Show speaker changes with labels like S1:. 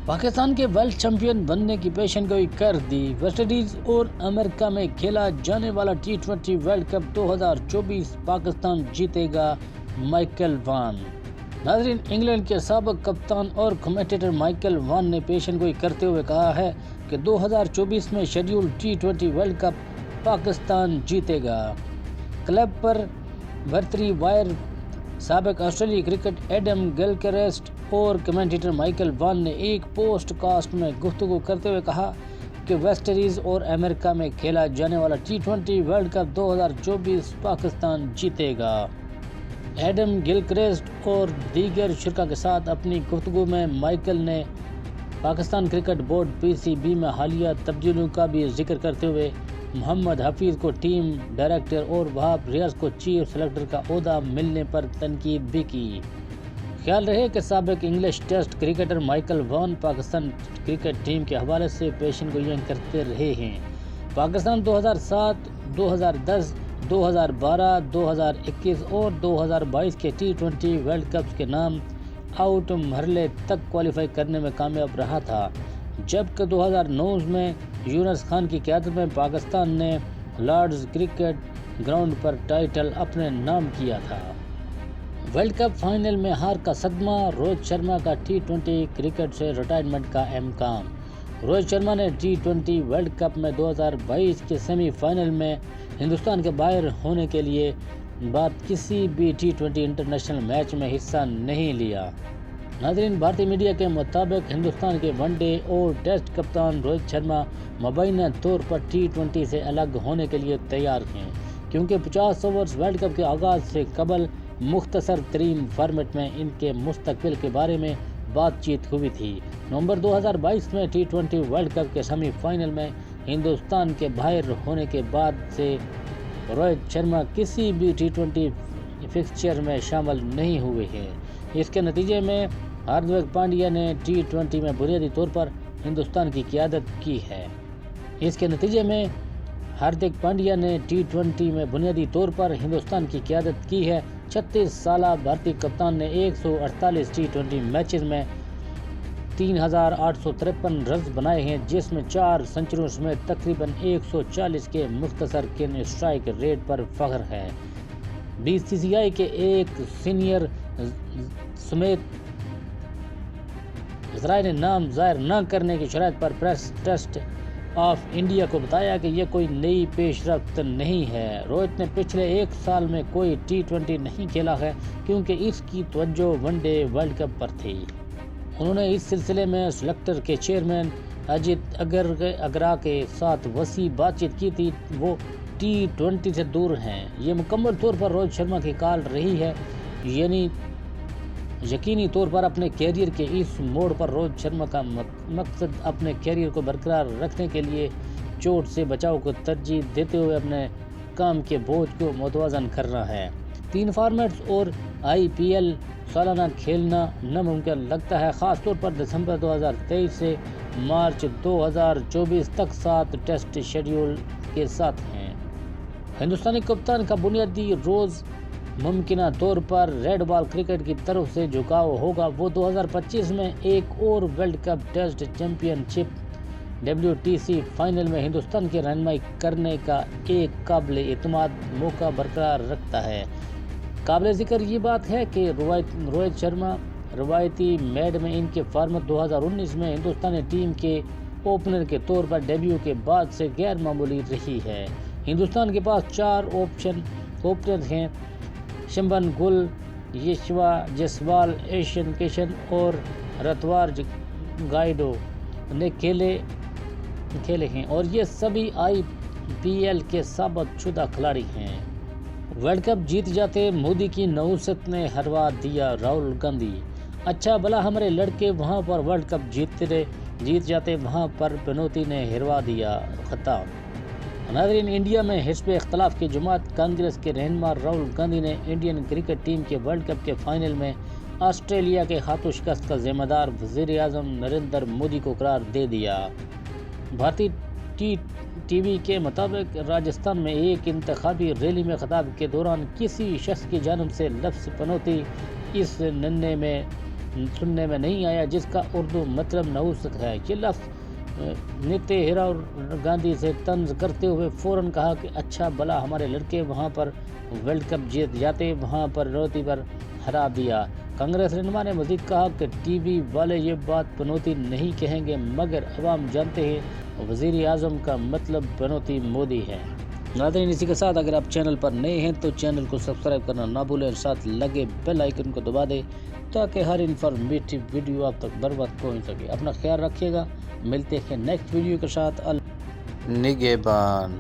S1: پاکستان کے world champion بننے کی پیشن گوئی کر دی۔ ویسٹ انڈیز اور امریکہ میں کھیلا جانے والا T20 ورلڈ کپ 2024 پاکستان جیتے گا، مائیکل وان۔ ناظرین، انگلینڈ کے سابق کپتان اور کمنٹیٹر مائیکل وان نے پیشن گوئی کرتے ہوئے کہا ہے کہ 2024 میں schedule T20 world cup Pakistan جیتے گا۔ کلب پر برتری وائر سابق آسٹریلوی کرکٹ ایڈم گلکریسٹ اور کمنٹیٹر مائیکل وان نے ایک پوسٹ کاسٹ میں گفتگو کرتے ہوئے کہا کہ ویسٹ انڈیز اور امریکہ میں کھیلا جانے والا T20 ورلڈ کپ 2024 پاکستان جیتے گا۔ ایڈم گلکریسٹ اور دیگر شرکاء کے ساتھ اپنی گفتگو میں مائیکل نے پاکستان کرکٹ بورڈ PCB میں حالیہ تبدیلیوں کا بھی ذکر کرتے ہوئے محمد حفیظ کو ٹیم ڈائریکٹر اور وہاب ریاض کو چیف سلیکٹر کا عہدہ ملنے پر تنقید بھی کی۔ خیال رہے کہ سابق انگلش ٹیسٹ کرکٹر مائیکل وان پاکستان کرکٹ ٹیم کے حوالے سے پیشن گوئیاں کرتے رہے ہیں۔ پاکستان 2007، 2010، 2012، 2021 اور 2022 کے T20 ورلڈ کپس کے نام آؤٹ مرحلے تک کوالیفائی کرنے میں کامیاب رہا تھا، جبکہ 2009 میں یونس خان کی قیادت میں پاکستان نے لارڈز کرکٹ گراؤنڈ پر ٹائٹل اپنے نام کیا تھا۔ ورلڈ کپ فائنل میں ہار کا صدمہ، روہت شرما کا T20 کرکٹ سے ریٹائرمنٹ کا امکان۔ روہت شرما نے T20 ورلڈ کپ میں 2022 کے سیمی فائنل میں ہندوستان کے باہر ہونے کے لیے بعد کسی بھی T20 انٹرنیشنل میچ میں حصہ نہیں لیا۔ ناظرین، بھارتی میڈیا کے مطابق ہندوستان کے ون ڈے اور ٹیسٹ کپتان روہت شرما مبینہ طور پر T20 سے الگ ہونے کے لیے تیار ہیں، کیونکہ 50 اوورز ورلڈ کپ کے آغاز سے قبل مختصر ترین فارمیٹ میں ان کے مستقبل کے بارے میں بات چیت ہوئی تھی۔ نومبر 2022 میں T20 ورلڈ کپ کے سیمی فائنل میں ہندوستان کے باہر ہونے کے بعد سے روہت شرما کسی بھی T20 فکسچر میں شامل نہیں ہوئے ہیں۔ اس کے نتیجے میں ہاردک پانڈیا نے T20 میں بنیادی طور پر ہندوستان کی قیادت کی ہے۔ 36 سالہ بھارتی کپتان نے 148 T20 میچز میں 3853 رنز بنائے ہیں، جس میں 4 سنچریوں سمیت تقریباً 140 کے مختصر کن اسٹرائک ریٹ پر فخر ہے۔ BCCI کے ایک سینئر سمیت ذرائع نے نام ظاہر نہ کرنے کی شرائط پر پریس ٹرسٹ آف انڈیا کو بتایا کہ یہ کوئی نئی پیش رفت نہیں ہے۔ روہت نے پچھلے ایک سال میں کوئی T20 نہیں کھیلا ہے، کیونکہ اس کی توجہ ون ڈے ورلڈ کپ پر تھی۔ انہوں نے اس سلسلے میں سلیکٹر کے چیئرمین اجیت اگرا کے ساتھ وسیع بات چیت کی تھی۔ وہ T20 سے دور ہیں۔ یہ مکمل طور پر روہت شرما کی کال رہی ہے، یقینی طور پر اپنے کیریئر کے اس موڑ پر روہت شرما کا مقصد اپنے کیریئر کو برقرار رکھنے کے لیے چوٹ سے بچاؤ کو ترجیح دیتے ہوئے اپنے کام کے بوجھ کو متوازن کرنا ہے۔ 3 فارمیٹس اور IPL سالانہ کھیلنا ناممکن لگتا ہے، خاص طور پر دسمبر 2023 سے مارچ 2024 تک 7 ٹیسٹ شیڈول کے ساتھ ہیں۔ ہندوستانی کپتان کا بنیادی روز ممکنہ طور پر ریڈ بال کرکٹ کی طرف سے جھکاؤ ہوگا۔ وہ 2025 میں ایک اور ورلڈ کپ ٹیسٹ چیمپئن شپ WTC فائنل میں ہندوستان کی رہنمائی کرنے کا ایک قابل اعتماد موقع برقرار رکھتا ہے۔ قابل ذکر یہ بات ہے کہ روہت شرما روایتی میڈ میں ان کے فارمیٹ 2019 میں ہندوستانی ٹیم کے اوپنر کے طور پر ڈیبیو کے بعد سے غیر معمولی رہی ہے۔ ہندوستان کے پاس 4 اوپنر ہیں: شبھمن گل، یشوا جیسوال، ایشن کشن اور رتواج گائیڈو نے کھیلے ہیں، اور یہ سبھی IPL کے ثابت شدہ کھلاڑی ہیں۔ ورلڈ کپ جیت جاتے مودی کی نحوست نے ہروا دیا راہل گاندھی۔ اچھا بھلا ہمارے لڑکے وہاں پر ورلڈ کپ جیت جاتے، وہاں پر پنوتی نے ہروا دیا خطاب۔ ناظرین، انڈیا میں حزب اختلاف کی جماعت کانگریس کے رہنما راہل گاندھی نے انڈین کرکٹ ٹیم کے ورلڈ کپ کے فائنل میں آسٹریلیا کے ہاتھوں شکست کا ذمہ دار وزیر اعظم نریندر مودی کو قرار دے دیا۔ بھارتی ٹی وی کے مطابق راجستھان میں ایک انتخابی ریلی میں خطاب کے دوران کسی شخص کی جانب سے لفظ پنوتی اس ننے میں سننے میں نہیں آیا جس کا اردو مطلب نحوست ہے۔ یہ لفظ نیتے ہیرا گاندھی سے طنز کرتے ہوئے فوراً کہا کہ اچھا بھلا ہمارے لڑکے وہاں پر ورلڈ کپ جیت جاتے، وہاں پر روتی پر ہرا دیا۔ کانگریس رہنما نے مزید کہا کہ ٹی وی والے یہ بات پنوتی نہیں کہیں گے، مگر عوام جانتے ہیں وزیر اعظم کا مطلب پنوتی مودی ہے۔ ناظرین، اسی کے ساتھ اگر آپ چینل پر نئے ہیں تو چینل کو سبسکرائب کرنا نہ بھولیں اور ساتھ لگے بیل آئیکن کو دبا دیں تاکہ ہر انفارمیٹیو ویڈیو آپ تک بر وقت پہنچ سکے۔ اپنا خیال رکھیے گا، ملتے ہیں نیکسٹ ویڈیو کے ساتھ۔ نگہبان۔